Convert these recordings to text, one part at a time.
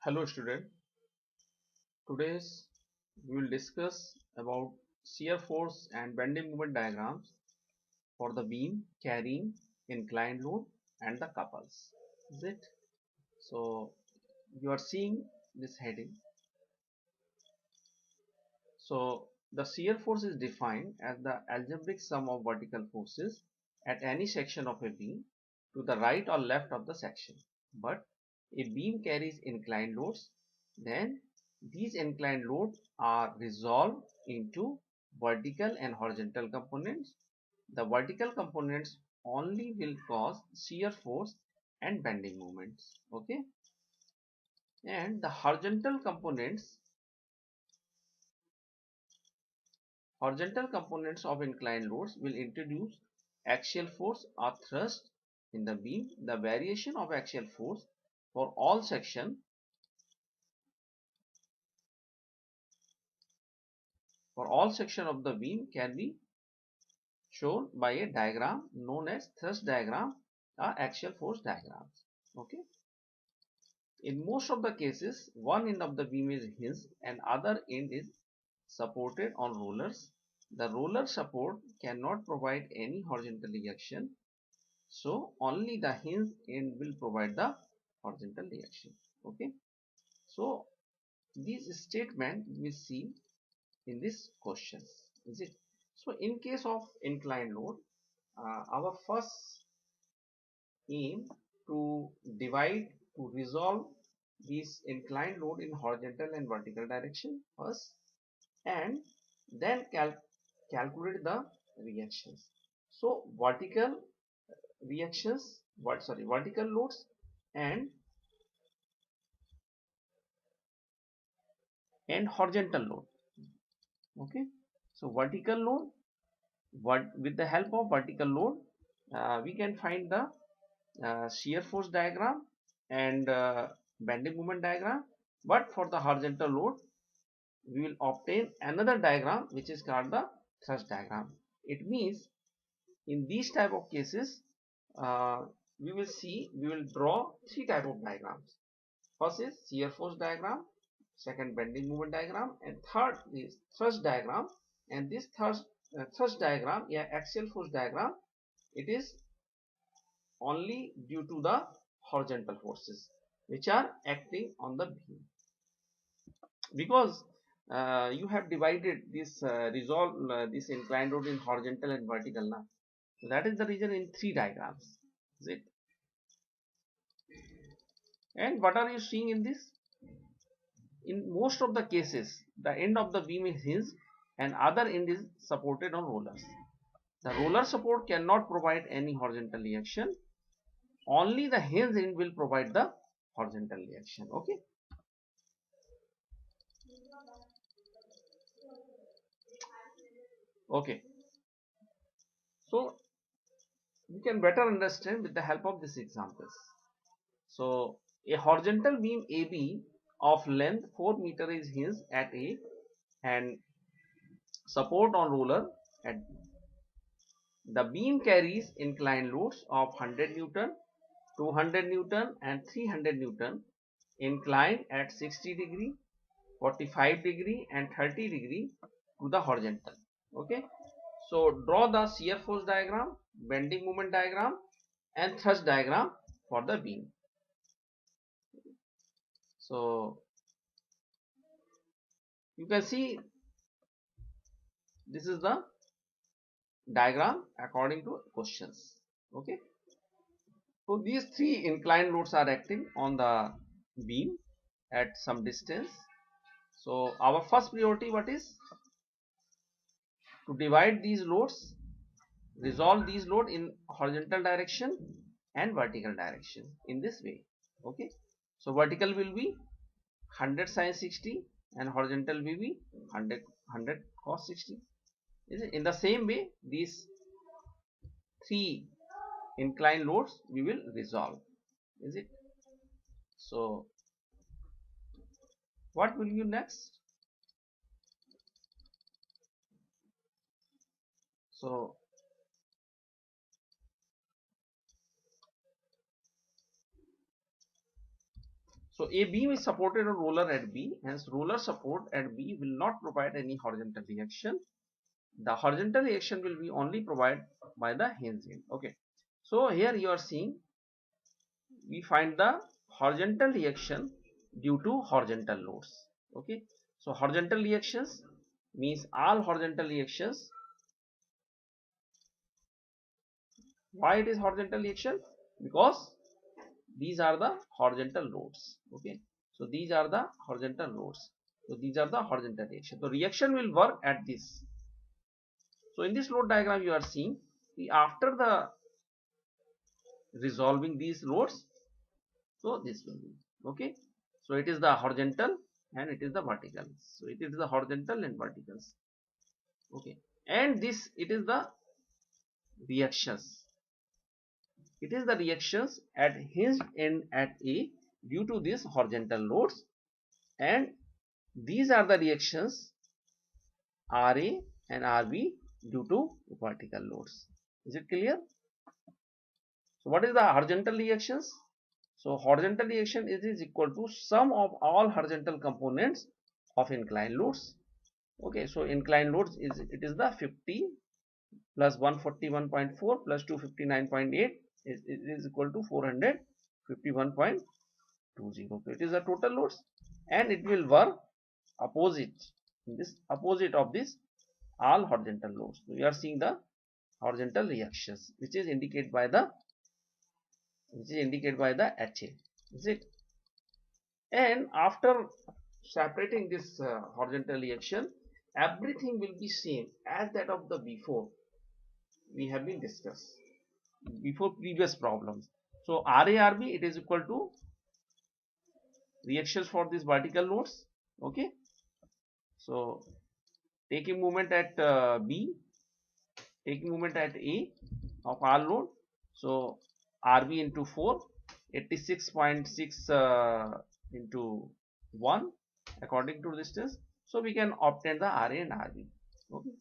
Hello student, today's we will discuss about shear force and bending moment diagrams for the beam carrying inclined load and the couples. Is it? So you are seeing this heading. So the shear force is defined as the algebraic sum of vertical forces at any section of a beam to the right or left of the section. But a beam carries inclined loads, then these inclined loads are resolved into vertical and horizontal components. The vertical components only will cause shear force and bending moments. Okay, and the horizontal components of inclined loads will introduce axial force or thrust in the beam. The variation of axial force for all section of the beam can be shown by a diagram known as thrust diagram or axial force diagrams. Okay. In most of the cases, one end of the beam is hinged and other end is supported on rollers. The roller support cannot provide any horizontal reaction, so only the hinge end will provide the horizontal reaction. Okay, so these statement we see in this questions, is it? So in case of inclined load, our first aim to divide to resolve this inclined load in horizontal and vertical direction first, and then calculate the reactions. So vertical reactions, vertical loads and horizontal load. Okay, so vertical load, with the help of vertical load, we can find the shear force diagram and bending moment diagram. But for the horizontal load, we will obtain another diagram which is called the thrust diagram. It means in these type of cases, uh, we will draw three type of diagrams. First is shear force diagram, second bending moment diagram, and third is thrust diagram. And this thrust diagram, yeah, axial force diagram, it is only due to the horizontal forces which are acting on the beam, because you have divided this resolve this inclined load in horizontal and vertical now. So that is the reason in three diagrams, is it? And what are you seeing in this? In most of the cases, the end of the beam is hinged and other end is supported on rollers. The roller support cannot provide any horizontal reaction. Only the hinge end will provide the horizontal reaction. Okay. Okay. So we can better understand with the help of these examples. So a horizontal beam AB of length 4 meter is hinged at A and support on roller at B. The beam carries inclined loads of 100 Newton, 200 Newton and 300 Newton inclined at 60 degree, 45 degree and 30 degree to the horizontal. Okay. So draw the shear force diagram, bending moment diagram and thrust diagram for the beam. So you can see this is the diagram according to questions. Okay. So these three inclined loads are acting on the beam at some distance. So our first priority what is? To divide these loads, resolve these load in horizontal direction and vertical direction in this way. Okay. So vertical will be 100 sin 60 and horizontal will be 100 cos 60. Is it? In the same way, these three inclined loads we will resolve. Is it? So what will you next? So So a beam is supported on roller at B, hence roller support at B will not provide any horizontal reaction. The horizontal reaction will be only provided by the hinge end. Okay, so here you are seeing we find the horizontal reaction due to horizontal loads. Okay, so horizontal reactions means all horizontal reactions. Why it is horizontal reaction? Because these are the horizontal loads. Okay, so these are the horizontal loads. So these are the horizontal reaction. The reaction will work at this. So in this load diagram you are seeing after the resolving these loads, so this will be okay. So it is the horizontal and it is the vertical. So it is the horizontal and verticals. Okay, and this it is the reactions. It is the reactions at hinge end at A due to these horizontal loads, and these are the reactions RA and RB due to vertical loads. Is it clear? So what is the horizontal reactions? So horizontal reaction is equal to sum of all horizontal components of inclined loads. Okay, so inclined loads is the 50 plus 141.4 plus 259.8 is equal to 451.20. So it is the total loads, and it will work opposite in this opposite of this all horizontal loads. So we are seeing the horizontal reactions which is indicated by the HA. Is it? And after separating this horizontal reaction, everything will be same as that of the before we have been discussed before previous problems. So RARB it is equal to reactions for these vertical loads. Okay, so taking moment at B, taking moment at A of R load, so RB into 4, 86.6 into 1 according to distance, so we can obtain the RA and RB. Okay,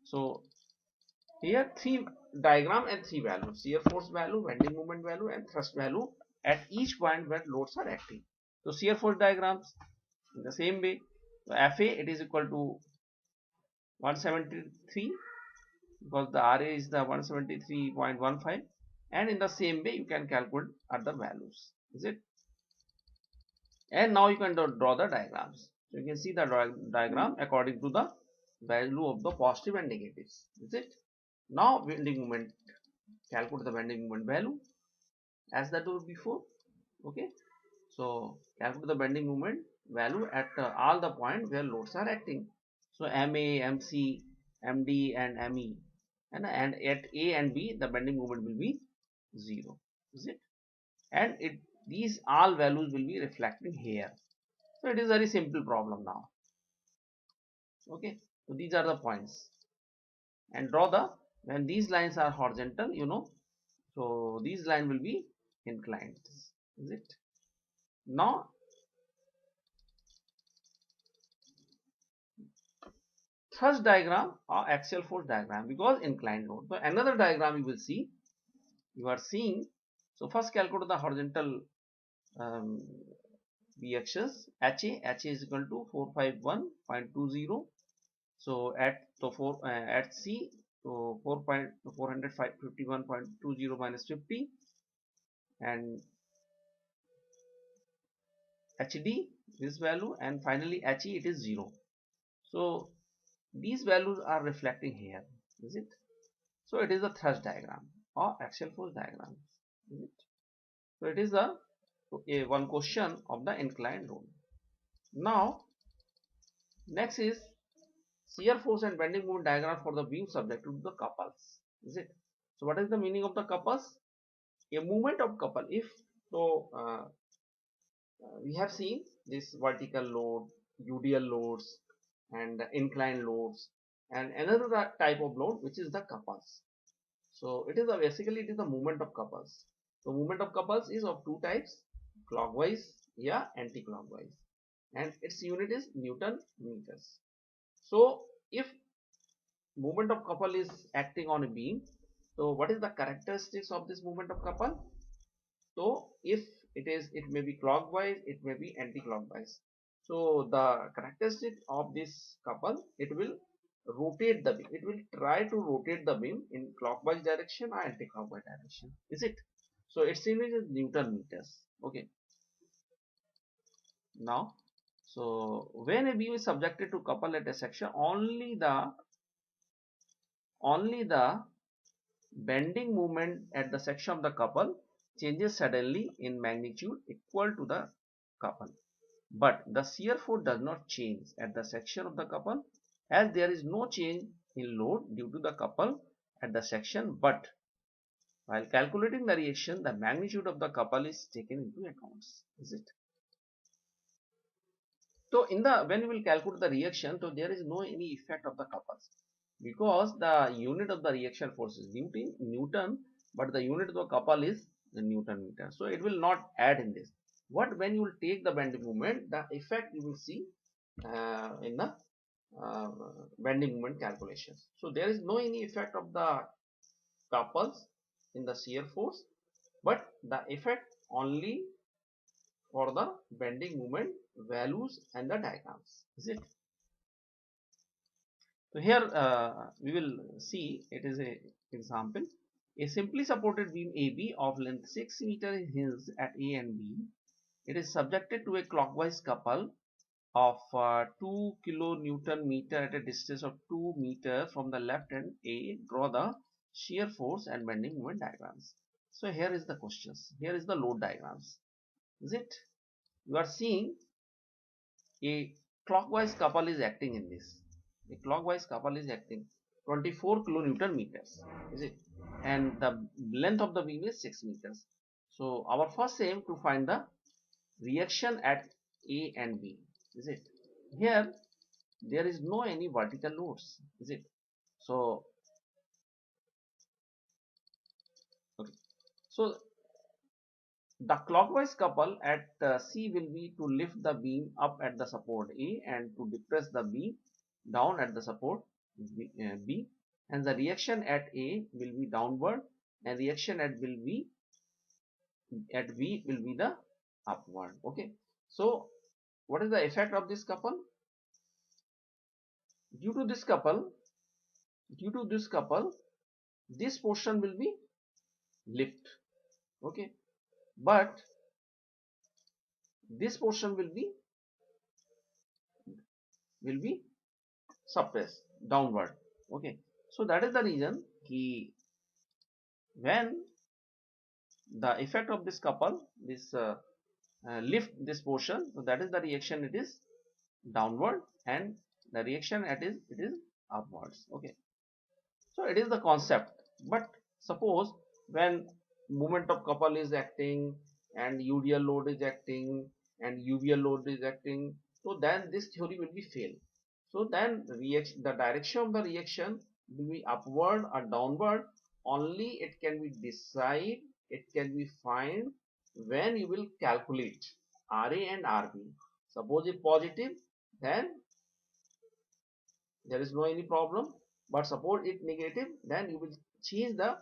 so here three diagram and three values: shear force value, bending moment value, and thrust value at each point where loads are acting. So shear force diagrams in the same way. So FA it is equal to 173 because the RA is the 173.15, and in the same way you can calculate other values. Is it? And now you can draw the diagrams. So you can see the diagram according to the value of the positive and negatives. Is it? Now bending moment, calculate the bending moment value as that was before. Okay, so calculate the bending moment value at all the point where loads are acting. So MA, MC, MD and ME, and at A and B the bending moment will be 0. Is it? And these all values will be reflecting here. So it is very simple problem now. Okay, so these are the points, and draw the when these lines are horizontal, so these line will be inclined. Is it? Now thrust diagram or axial force diagram, because inclined load. So another diagram you will see, you are seeing. So first calculate the horizontal reactions. HA is equal to 451.20. So at C, so 451.20 minus 50, and HD this value, and finally HE it is 0. So these values are reflecting here. Is it? So it is a thrust diagram or axial force diagram. Is it? So it is a one question of the inclined load. Now next is shear force and bending moment diagram for the beam subject to the couples. Is it? So what is the meaning of the couples? A movement of couple. If so, we have seen this vertical load, UDL loads, and inclined loads, and another type of load which is the couples. So it is basically it is the movement of couples. So movement of couples is of two types: clockwise, yeah, anti-clockwise, and its unit is Newton meters. So if movement of couple is acting on a beam, so what is the characteristics of this movement of couple? So if it may be clockwise, it may be anti-clockwise. So the characteristic of this couple, it will rotate the beam, it will try to rotate the beam in clockwise direction or anti-clockwise direction, is it? So its unit is Newton meters. Okay, now so when a beam is subjected to couple at a section, only the bending moment at the section of the couple changes suddenly in magnitude equal to the couple, but the shear force does not change at the section of the couple, as there is no change in load due to the couple at the section, but while calculating the reaction, the magnitude of the couple is taken into account, is it? So in the when we will calculate the reaction, so there is no any effect of the couples, because the unit of the reaction force is Newton, but the unit of the couple is the Newton meter. So it will not add in this. What when you will take the bending moment, the effect you will see in the uh, bending moment calculations. So there is no any effect of the couples in the shear force, but the effect only for the bending moment values and the diagrams, is it? So here we will see it is a example. A simply supported beam AB of length 6 meter is hinged at A and B. It is subjected to a clockwise couple of 2 kilonewton meter at a distance of 2 meter from the left hand. A, draw the shear force and bending moment diagrams. So here is the questions. Here is the load diagrams. Is it? You are seeing a clockwise couple is acting in this. A clockwise couple is acting 24 kilonewton meters, is it? And the length of the beam is 6 meters. So our first aim to find the reaction at A and B, is it? Here there is no any vertical loads, is it? So okay. So the clockwise couple at C will be to lift the beam up at the support A and to depress the beam down at the support B, and the reaction at A will be downward and reaction at B will be the upward. Okay, so what is the effect of this couple? Due to this couple, this portion will be lift. Okay, but this portion will be suppressed downward. Okay, so that is the reason key when the effect of this couple, this lift this portion, so that is the reaction, it is downward, and the reaction at is it is upwards. Okay, so it is the concept. But suppose when moment of couple is acting and UDL load is acting and UVL load is acting, so then this theory will be failed. So then reaction, the direction of the reaction will be upward or downward, only it can be decide, it can be find when you will calculate RA and RB. Suppose if positive, then there is no any problem, but suppose it negative, then you will change the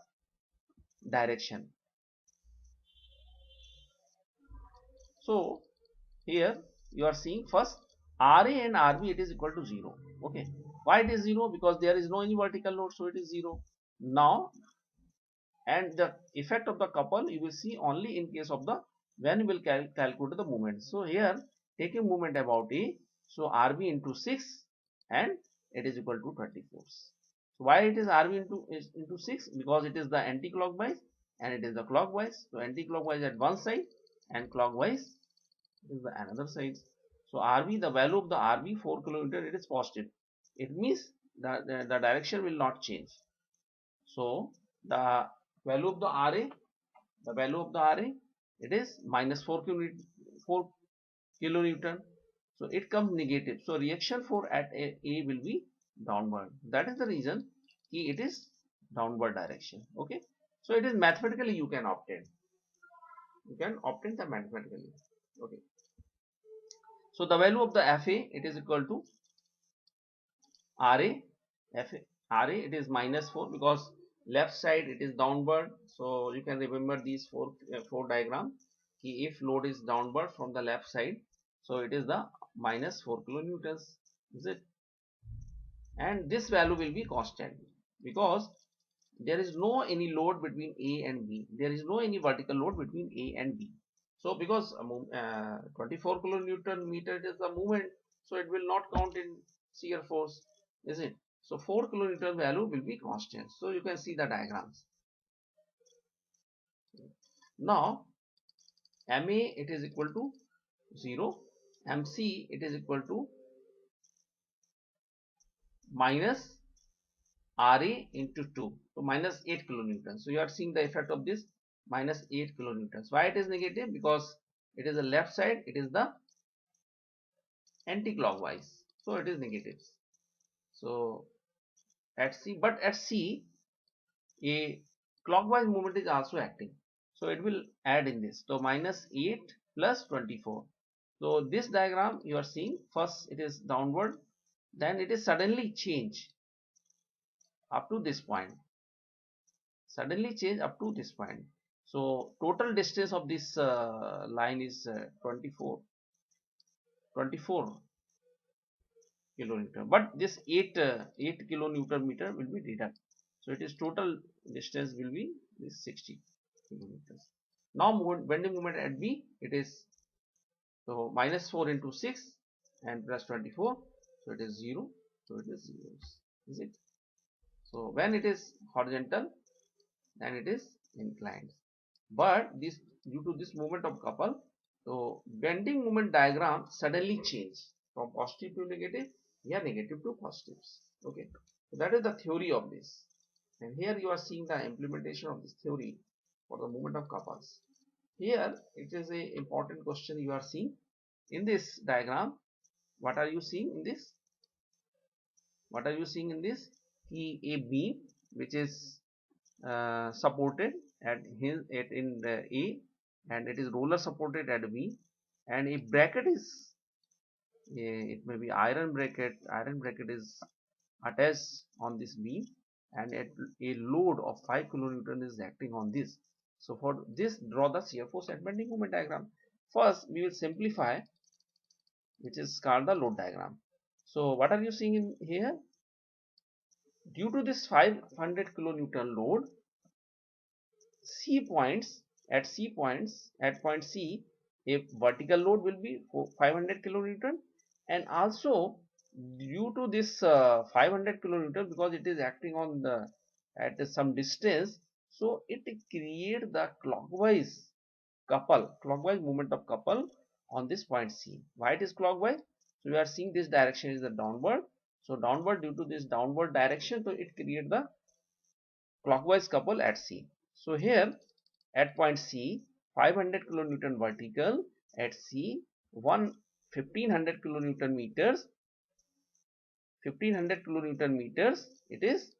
direction. So here you are seeing first RA and RB, it is equal to 0. Okay, why it is 0? Because there is no any vertical load, so it is 0 now. And the effect of the couple you will see only in case of the when you will calculate the moment. So here taking moment about A, so RB into 6 and it is equal to 24. So why it is RB into 6? Because it is the anti-clockwise and it is the clockwise. So anti-clockwise at one side and clockwise is the another side. So RB, the value of the RB 4 kilometer, it is positive. It means the direction will not change. So the value of the RA, it is minus 4 kilonewton. So it comes negative. So reaction for at A will be downward. That is the reason it is downward direction. Okay. So it is mathematically you can obtain. You can obtain the mathematically. Okay. So the value of the FA, it is equal to RA. RA, it is minus 4 because left side it is downward. So you can remember these four diagram. if load is downward from the left side, so it is the minus 4 kilonewtons, is it? And this value will be constant because there is no any load between A and B. There is no any vertical load between A and B. So because 24 kilonewton meter is the movement, so it will not count in shear force, is it? So 4 kilonewton value will be constant. So you can see the diagrams. Now MA it is equal to 0, MC it is equal to minus RA into 2, so minus 8 kilonewtons. So you are seeing the effect of this minus 8 kilonewtons. Why it is negative? Because it is the left side, it is the anti-clockwise, so it is negative. So at C, but at C a clockwise movement is also acting, so it will add in this. So minus 8 plus 24. So this diagram you are seeing, first it is downward, then it is suddenly change up to this point, suddenly change up to this point. So total distance of this line is 24 kilonewton, but this 8 kilonewton meter will be deducted, so it is total distance will be this 60 kilometers. Now bending moment at B, it is so minus 4 into 6 and plus 24, so it is 0, so it is 0, is it? So when it is horizontal, then it is inclined, but this due to this movement of couple, so bending moment diagram suddenly change from positive to negative, here negative to positives. Okay, so that is the theory of this, and here you are seeing the implementation of this theory for the movement of couples. Here it is a important question you are seeing in this diagram. What are you seeing in this? What are you seeing in this? A beam which is supported at in the A, and it is roller supported at B, and a bracket is it may be iron bracket. Iron bracket is attached on this beam, and a load of 5 kilonewton is acting on this. So for this, draw the shear force at bending moment diagram. First we will simplify, which is called the load diagram. So what are you seeing in here? Due to this 500 kilonewton load, C points at point C, a vertical load will be 500 kilonewton, and also due to this 500 kilonewton, because it is acting on the at some distance, so it create the clockwise movement of couple on this point C. Why it is clockwise? So we are seeing this direction is the downward, so downward, due to this downward direction, so it create the clockwise couple at C. So here at point C, 500 kilonewton vertical, at C 1500 kilonewton meters, 1500 kilonewton meters, it is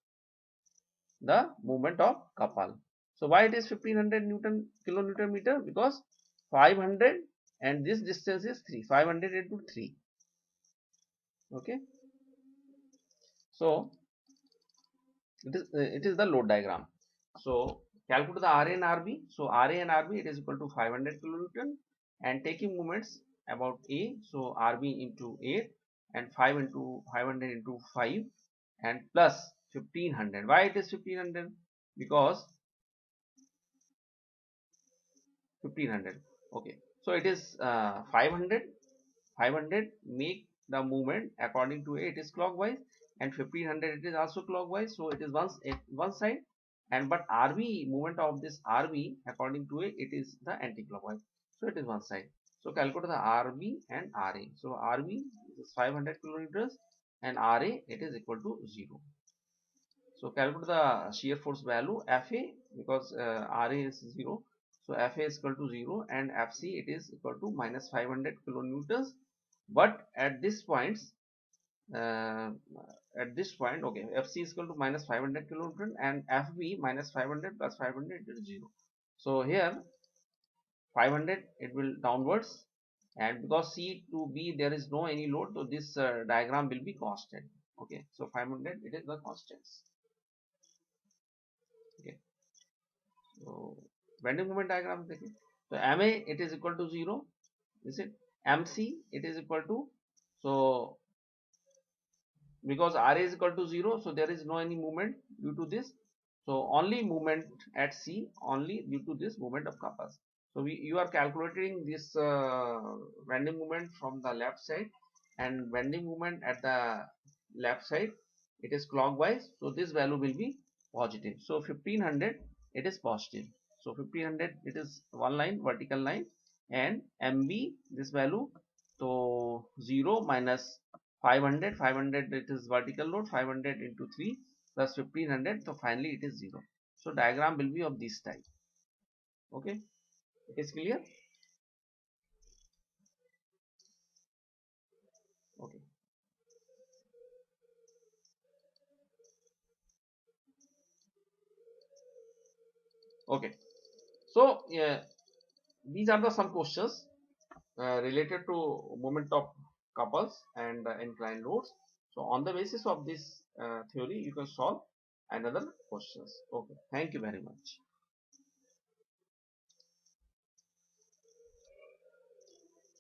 the movement of couple. So why it is 1500 kilonewton meter? Because 500 and this distance is 3, 500 into 3. Okay, so it is the load diagram. So calculate the RA and RB. So RA and RB, it is equal to 500 kilonewton, and taking moments about A, so RB into 8 and 5 into 500 into 5 and plus 1500. Why it is 1500? Because 1500. Okay, so it is 500 make the movement according to A, it is clockwise, and 1500 it is also clockwise, so it is one side, and but RB movement of this RB according to A, it is the anti-clockwise, so it is one side. So calculate the RB and RA. So RB is 500 kilonewtons and RA it is equal to 0. So calculate the shear force value FA, because RA is 0, so FA is equal to 0, and FC it is equal to minus 500 kilonewtons. But at this points, uh, okay, FC is equal to minus 500 kilonewton, and FB minus 500 plus 500 is 0. So here 500 it will downwards, and because C to B there is no any load, so this diagram will be constant. Okay, so 500 it is the constants. Okay, so bending moment diagram देखिए, So MA it is equal to 0, is it? MC it is equal to, so because RA is equal to 0, so there is no any movement due to this. So only movement at C only due to this movement of compass. So you are calculating this bending moment from the left side, and bending moment at the left side it is clockwise, so this value will be positive. So 1500 it is positive. So 1500 it is one line, vertical line, and MB this value, so 0 minus 500, 500 it is vertical load, 500 into 3 plus 1500, so finally it is 0. So diagram will be of this type. Okay, it is clear. Okay, okay. So these are the some questions related to moment of couples and inclined loads. So on the basis of this theory you can solve another questions. Okay, thank you very much.